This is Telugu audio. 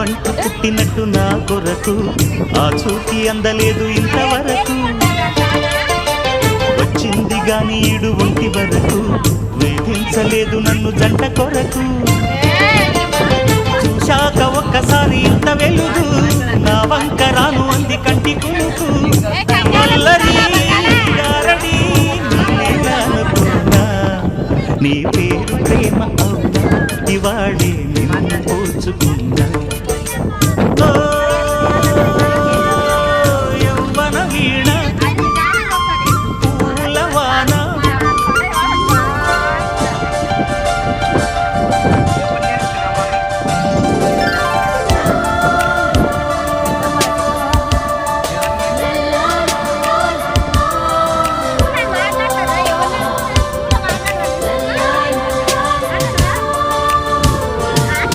నువ్వంటూ పుట్టినట్టు నా కొరకు ఆ చూకి అందలేదు ఇంతవరకు వచ్చింది గాని ఈడు ఒంటి వరకు వేధించలేదు నన్ను జంట కొరకు చూశాక ఒక్కసారి ఇంత వెలుగు నా వంక రాను అంది కంటి కునుకు అల్లరి గారడి అనుకున్నా నీ పేరు ప్రేమ అవునా ఇవాళే నిన్ను పోచుకున్నా